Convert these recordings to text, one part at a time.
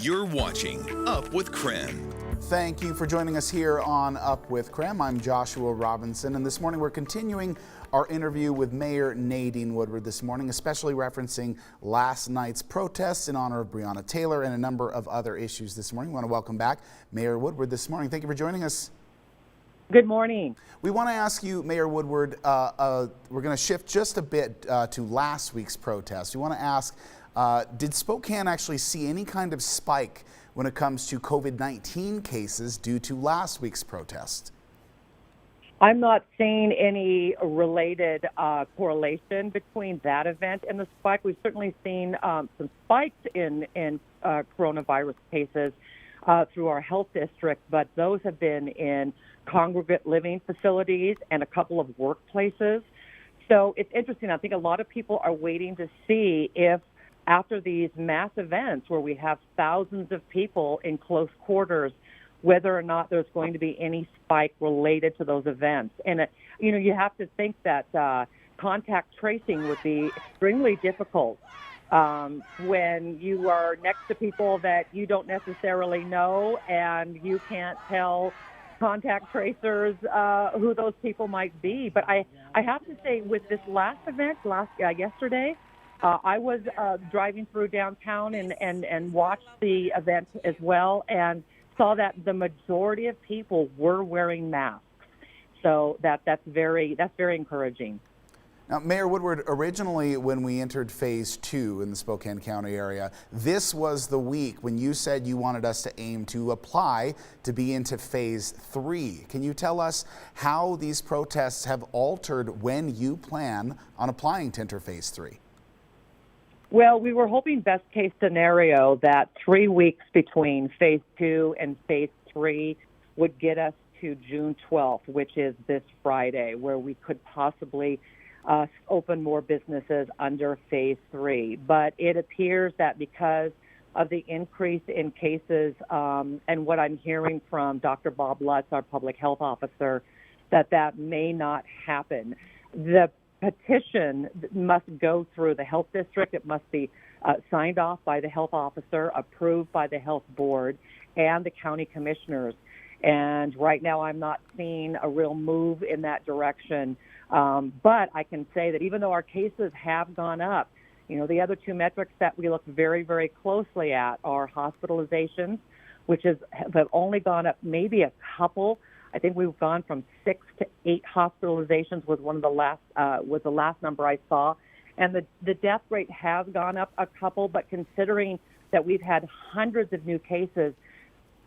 You're watching Up with KREM. Thank you for joining us here on Up with KREM. I'm Joshua Robinson, and this morning we're continuing our interview with Mayor Nadine Woodward this morning, especially referencing last night's protests in honor of Breonna Taylor and a number of other issues this morning. We want to welcome back Mayor Woodward this morning. Thank you for joining us. Good morning. We want to ask you, Mayor Woodward, we're going to shift just a bit to last week's protest. We want to ask, did Spokane actually see any kind of spike when it comes to COVID-19 cases due to last week's protest? I'm not seeing any related correlation between that event and the spike. We've certainly seen some spikes in coronavirus cases through our health district, but those have been in congregate living facilities and a couple of workplaces. So it's interesting. I think a lot of people are waiting to see if after these mass events where we have thousands of people in close quarters, whether or not there's going to be any spike related to those events. And, you have to think that contact tracing would be extremely difficult when you are next to people that you don't necessarily know and you can't tell contact tracers who those people might be. But I have to say, with this last event, yesterday, I was driving through downtown and watched the event as well, and saw that the majority of people were wearing masks. So that's very encouraging. Now, Mayor Woodward, originally when we entered Phase 2 in the Spokane County area, this was the week when you said you wanted us to aim to apply to be into Phase 3. Can you tell us how these protests have altered when you plan on applying to enter Phase 3? Well, we were hoping best case scenario that 3 weeks between Phase 2 and Phase 3 would get us to June 12th, which is this Friday, where we could possibly open more businesses under Phase 3. But it appears that because of the increase in cases and what I'm hearing from Dr. Bob Lutz, our public health officer, that may not happen. The petition must go through the health district. It must be signed off by the health officer, approved by the health board and the county commissioners. And right now I'm not seeing a real move in that direction. But I can say that even though our cases have gone up, the other two metrics that we look very, very closely at are hospitalizations, which have only gone up maybe a couple. I think we've gone from 6 to 8 hospitalizations was the last number I saw. And the death rate has gone up a couple, but considering that we've had hundreds of new cases,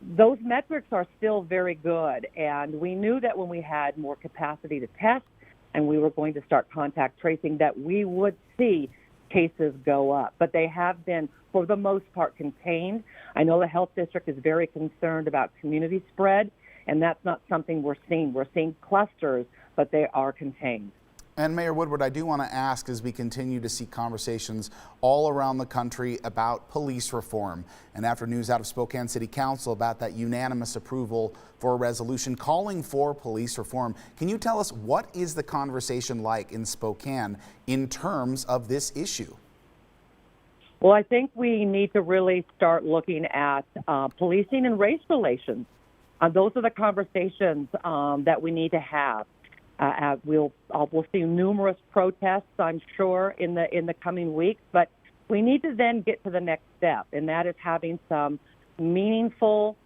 those metrics are still very good. And we knew that when we had more capacity to test and we were going to start contact tracing, that we would see cases go up. But they have been, for the most part, contained. I know the health district is very concerned about community spread, and that's not something we're seeing. We're seeing clusters, but they are contained. And Mayor Woodward, I do want to ask, as we continue to see conversations all around the country about police reform, and after news out of Spokane City Council about that unanimous approval for a resolution calling for police reform, can you tell us what is the conversation like in Spokane in terms of this issue? Well, I think we need to really start looking at policing and race relations. Those are the conversations that we need to have. We'll see numerous protests, I'm sure, in the coming weeks, but we need to then get to the next step, and that is having some meaningful,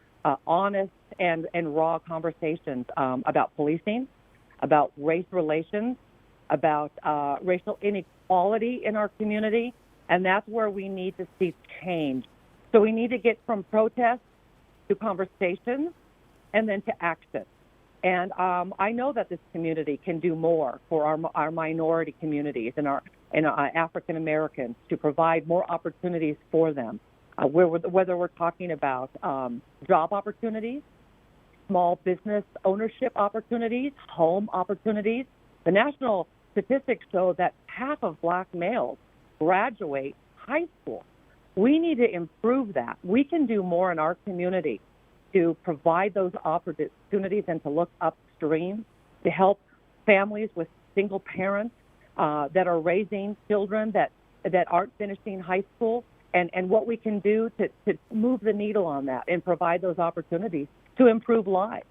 honest, and raw conversations about policing, about race relations, about racial inequality in our community, and that's where we need to see change. So we need to get from protests to conversations and then to action. And I know that this community can do more for our minority communities and our African Americans to provide more opportunities for them, whether we're talking about job opportunities, small business ownership opportunities, home opportunities. The national statistics show that half of Black males graduate high school. We need to improve that. We can do more in our community to provide those opportunities and to look upstream to help families with single parents that are raising children that aren't finishing high school. and what we can do to move the needle on that and provide those opportunities to improve lives.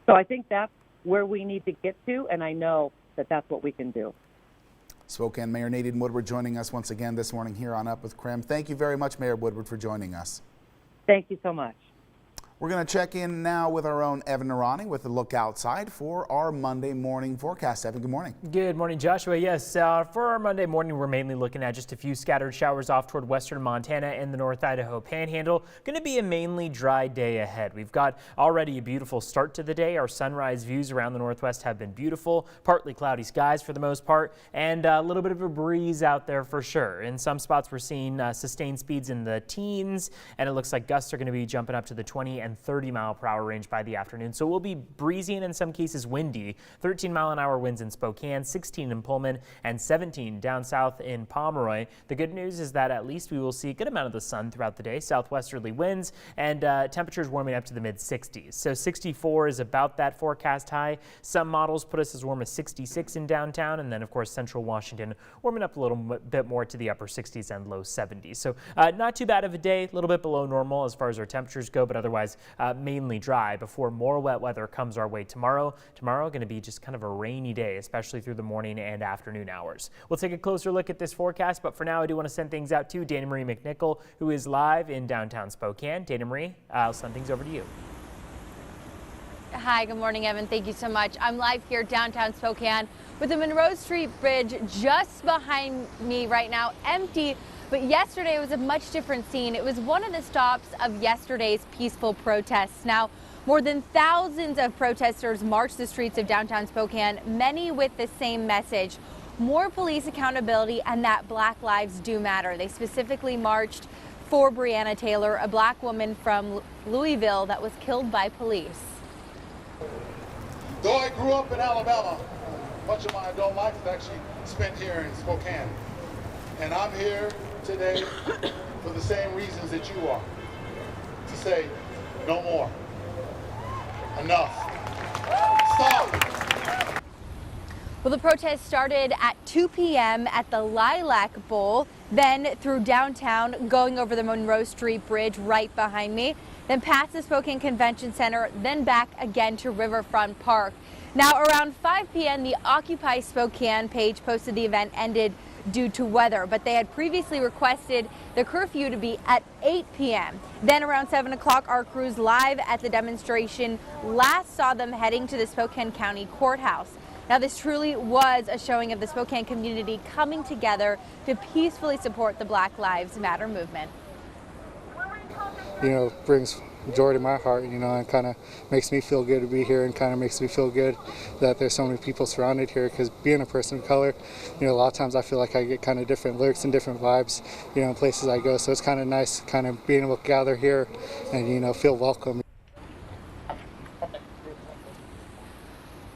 So I think that's where we need to get to, and I know that that's what we can do. Spokane Mayor Nadine Woodward joining us once again this morning here on Up with KREM. Thank you very much, Mayor Woodward, for joining us. Thank you so much. We're going to check in now with our own Evan Narani with a look outside for our Monday morning forecast. Evan, good morning. Good morning, Joshua. Yes, for our Monday morning, we're mainly looking at just a few scattered showers off toward western Montana and the North Idaho Panhandle. Going to be a mainly dry day ahead. We've got already a beautiful start to the day. Our sunrise views around the northwest have been beautiful. Partly cloudy skies for the most part, and a little bit of a breeze out there for sure. In some spots, we're seeing sustained speeds in the teens, and it looks like gusts are going to be jumping up to the 20 and 30-mile-per-hour range by the afternoon. So we'll be breezy and in some cases windy. 13-mile-an-hour winds in Spokane, 16 in Pullman, and 17 down south in Pomeroy. The good news is that at least we will see a good amount of the sun throughout the day. Southwesterly winds and temperatures warming up to the mid-60s. So 64 is about that forecast high. Some models put us as warm as 66 in downtown, and then of course central Washington warming up a little bit more to the upper 60s and low 70s. So not too bad of a day, a little bit below normal as far as our temperatures go, but otherwise mainly dry before more wet weather comes our way tomorrow. Tomorrow going to be just kind of a rainy day, especially through the morning and afternoon hours. We'll take a closer look at this forecast, but for now I do want to send things out to Dana Marie McNichol, who is live in downtown Spokane. Dana Marie, I'll send things over to you. Hi, good morning, Evan. Thank you so much. I'm live here downtown Spokane with the Monroe Street Bridge just behind me right now, empty. But yesterday was a much different scene. It was one of the stops of yesterday's peaceful protests. Now, more than thousands of protesters marched the streets of downtown Spokane, many with the same message: more police accountability and that Black lives do matter. They specifically marched for Breonna Taylor, a Black woman from Louisville that was killed by police. Though I grew up in Alabama, much of my adult life is actually spent here in Spokane. And I'm here today for the same reasons that you are. To say, no more. Enough. Stop. Well, the protest started at 2 p.m. at the Lilac Bowl, then through downtown, going over the Monroe Street Bridge right behind me, then past the Spokane Convention Center, then back again to Riverfront Park. Now, around 5 p.m., the Occupy Spokane page posted the event ended due to weather, but they had previously requested the curfew to be at 8 p.m. Then around 7 o'clock, our crews live at the demonstration last saw them heading to the Spokane County Courthouse. Now, this truly was a showing of the Spokane community coming together to peacefully support the Black Lives Matter movement. You know, brings joy to my heart, you know, and kind of makes me feel good to be here, and kind of makes me feel good that there's so many people surrounded here, because being a person of color, you know, a lot of times I feel like I get kind of different lyrics and different vibes, you know, in places I go. So it's kind of nice kind of being able to gather here and, you know, feel welcome.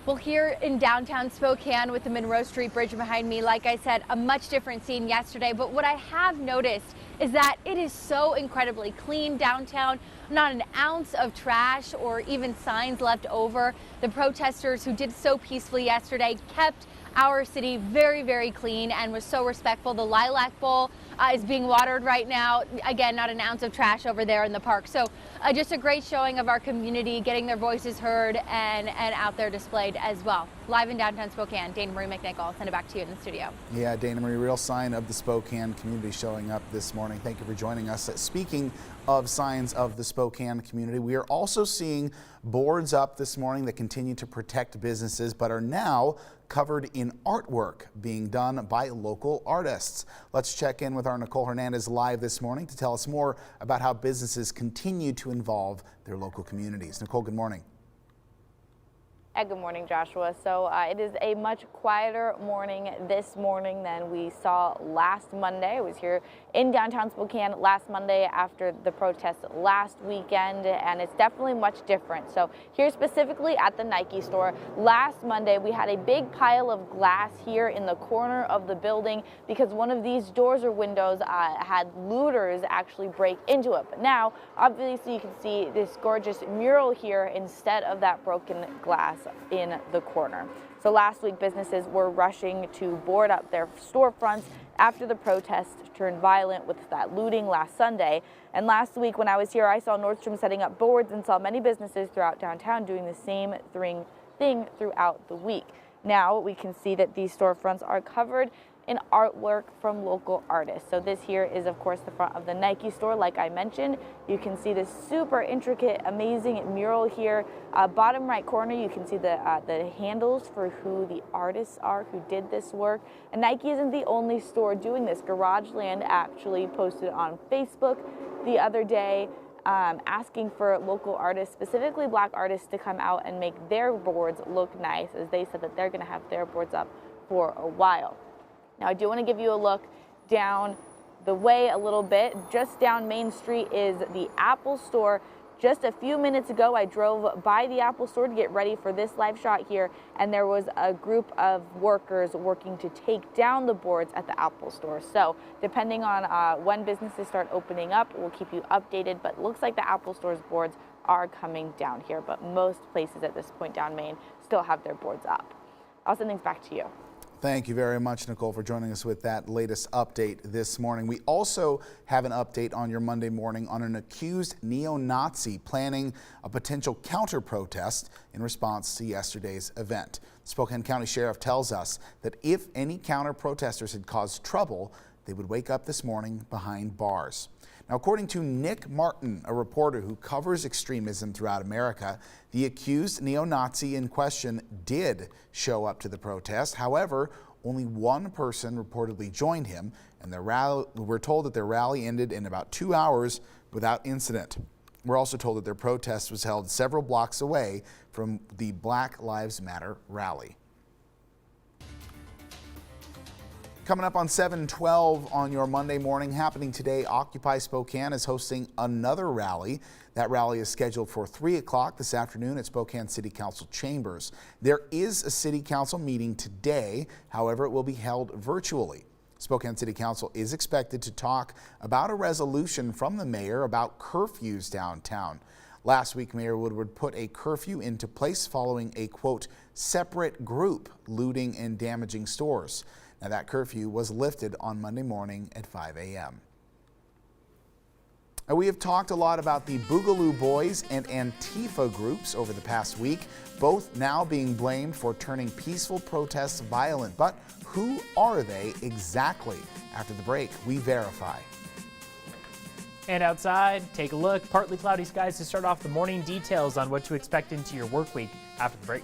Well, here in downtown Spokane with the Monroe Street Bridge behind me, like I said, a much different scene yesterday. But what I have noticed is that it is so incredibly clean downtown. Not an ounce of trash or even signs left over. The protesters who did so peacefully yesterday kept our city very, very clean and was so respectful. The Lilac Bowl is being watered right now. Again, not an ounce of trash over there in the park. So just a great showing of our community getting their voices heard and out there displayed as well. Live in downtown Spokane, Dana Marie McNichol. I'll send it back to you in the studio. Yeah, Dana Marie, real sign of the Spokane community showing up this morning. Thank you for joining us. Speaking of signs of the Spokane community, we are also seeing boards up this morning that continue to protect businesses but are now covered in artwork being done by local artists. Let's check in with our Nicole Hernandez live this morning to tell us more about how businesses continue to involve their local communities. Nicole, good morning. Good morning, Joshua. So it is a much quieter morning this morning than we saw last Monday. I was here in downtown Spokane last Monday after the protest last weekend, and it's definitely much different. So here specifically at the Nike store, last Monday we had a big pile of glass here in the corner of the building because one of these doors or windows had looters actually break into it. But now, obviously, you can see this gorgeous mural here instead of that broken glass in the corner. So last week, businesses were rushing to board up their storefronts after the protests turned violent with that looting last Sunday. And last week when I was here, I saw Nordstrom setting up boards and saw many businesses throughout downtown doing the same thing throughout the week. Now we can see that these storefronts are covered in artwork from local artists. So this here is of course the front of the Nike store. Like I mentioned, you can see this super intricate, amazing mural here. Bottom right corner, you can see the handles for who the artists are who did this work. And Nike isn't the only store doing this. Garageland actually posted on Facebook the other day asking for local artists, specifically black artists, to come out and make their boards look nice, as they said that they're going to have their boards up for a while. Now, I do want to give you a look down the way a little bit. Just down Main Street is the Apple store. Just a few minutes ago, I drove by the Apple store to get ready for this live shot here, and there was a group of workers working to take down the boards at the Apple store. So depending on when businesses start opening up, we'll keep you updated, but it looks like the Apple store's boards are coming down here, but most places at this point down Main still have their boards up. I'll send things back to you. Thank you very much, Nicole, for joining us with that latest update this morning. We also have an update on your Monday morning on an accused neo-Nazi planning a potential counter-protest in response to yesterday's event. Spokane County Sheriff tells us that if any counter-protesters had caused trouble, they would wake up this morning behind bars. Now, according to Nick Martin, a reporter who covers extremism throughout America, the accused neo-Nazi in question did show up to the protest. However, only one person reportedly joined him, and we're told that their rally ended in about 2 hours without incident. We're also told that their protest was held several blocks away from the Black Lives Matter rally. Coming up on 7:12 on your Monday morning, happening today, Occupy Spokane is hosting another rally. That rally is scheduled for 3 o'clock this afternoon at Spokane City Council chambers. There is a City Council meeting today, however, it will be held virtually. Spokane City Council is expected to talk about a resolution from the mayor about curfews downtown. Last week, Mayor Woodward put a curfew into place following a, quote, separate group looting and damaging stores. Now, that curfew was lifted on Monday morning at 5 a.m. We have talked a lot about the Boogaloo Boys and Antifa groups over the past week, both now being blamed for turning peaceful protests violent. But who are they exactly? After the break, we verify. And outside, take a look. Partly cloudy skies to start off the morning. Details on what to expect into your work week after the break.